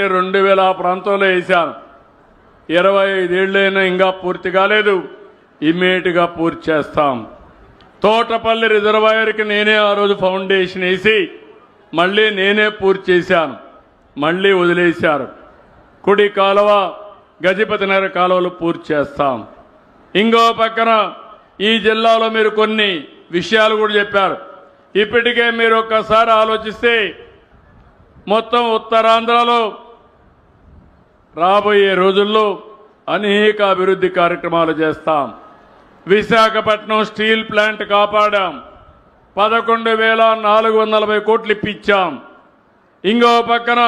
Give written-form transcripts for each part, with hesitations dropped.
2000 ప్రాంతంలో వేశాను. 25 ఏళ్ళైనా ఇంకా పూర్తి కాలేదు. ఇమ్మీడియట్గా పూర్తి చేస్తాం. తోటపల్లి రిజర్వాయర్కి నేనే ఆ రోజు ఫౌండేషన్ వేసి మళ్ళీ నేనే పూర్తి చేశాను. మళ్ళీ వదిలేశారు. కుడి కాలువ గజపతి నగర్ కాలువలు పూర్తి చేస్తాం. ఇంకో పక్కన ఈ జిల్లాలో మీరు కొన్ని విషయాలు కూడా చెప్పారు. ఇప్పటికే మీరు ఒక్కసారి ఆలోచిస్తే మొత్తం ఉత్తరాంధ్రలో రాబోయే రోజుల్లో అనేక అభివృద్ధి కార్యక్రమాలు చేస్తాం. Visakhapatnam steel plant కాపాడాం. 11,440 కోట్లు ఇప్పించాం. ఇంకో పక్కన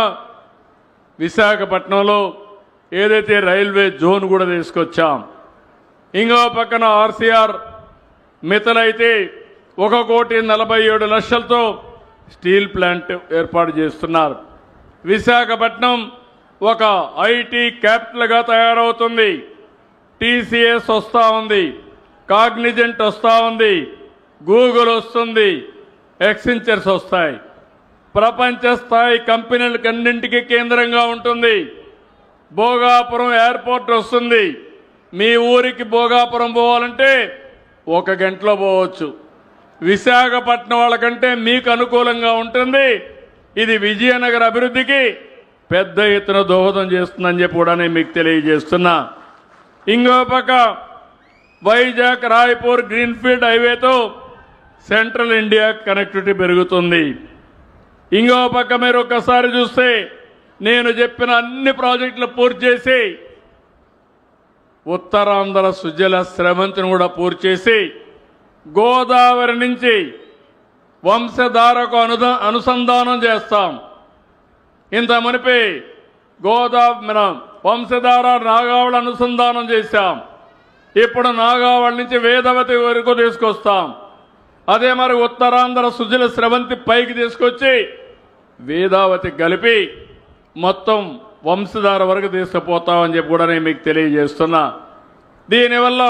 విశాఖపట్నంలో ఏదైతే రైల్వే జోన్ కూడా తీసుకొచ్చాం. ఇంకో పక్కన ఆర్సీఆర్ మితలైతే 1,47,00,000తో స్టీల్ ప్లాంట్ ఏర్పాటు చేస్తున్నారు. విశాఖపట్నం ఒక ఐటీ క్యాపిటల్గా తయారవుతుంది. టీసీఎస్ వస్తూ ఉంది, కాగ్నిజెంట్ వస్తూ ఉంది, గూగుల్ వస్తుంది, ఎక్సెంచర్స్ వస్తాయి. ప్రపంచ స్థాయి కంపెనీలకన్నింటికీ కేంద్రంగా ఉంటుంది. భోగాపురం ఎయిర్పోర్ట్ వస్తుంది. మీ ఊరికి భోగాపురం పోవాలంటే 1 గంటలో పోవచ్చు. విశాఖపట్నం వాళ్ళకంటే మీకు అనుకూలంగా ఉంటుంది. ఇది విజయనగర అభివృద్ధికి పెద్ద ఎత్తున దోహదం చేస్తుందని చెప్పి కూడా నేను మీకు తెలియజేస్తున్నా. ఇంకో పక్క వైజాగ్ రాయ్పూర్ గ్రీన్ఫీల్డ్ హైవేతో సెంట్రల్ ఇండియా కనెక్టివిటీ పెరుగుతుంది. ఇంకో పక్క మీరు ఒక్కసారి చూస్తే నేను చెప్పిన అన్ని ప్రాజెక్టులు పూర్తి చేసి ఉత్తరాంధ్ర సుజల స్రవంతిని కూడా పూర్తి చేసి గోదావరి నుంచి వంశధారకు అనుసంధానం చేస్తాం. ఇంత మునిపి మన వంశధార నాగావళి అనుసంధానం చేశాం. ఇప్పుడు నాగావళి నుంచి వేదవతి వరకు తీసుకొస్తాం. అదే మరి ఉత్తరాంధ్ర సుజల స్రవంతి పైకి తీసుకొచ్చి వేదావతి కలిపి మొత్తం వంశధార వరకు తీసుకుపోతామని చెప్పి కూడా నేను మీకు తెలియజేస్తున్నా. దీనివల్ల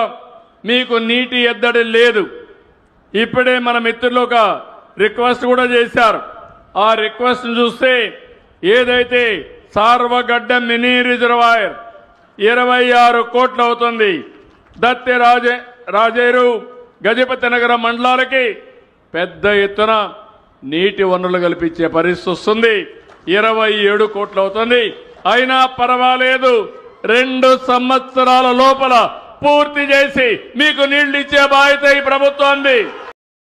మీకు నీటి ఎద్దడి లేదు. ఇప్పుడే మన మిత్రులు ఒక రిక్వెస్ట్ కూడా చేశారు. ఆ రిక్వెస్ట్ చూస్తే ఏదైతే సార్వగడ్డ మినీ రిజర్వాయర్ 26 కోట్లు అవుతుంది. దత్తి రాజేరు గజపతి నగర మండలాలకి పెద్ద ఎత్తున నీటి వనరులు కల్పించే పరిస్థితి వస్తుంది. 27 కోట్లు అవుతుంది. అయినా పర్వాలేదు, 2 సంవత్సరాల లోపల పూర్తి చేసి మీకు నీళ్లు ఇచ్చే బాధ్యత ఈ ప్రభుత్వాన్ని.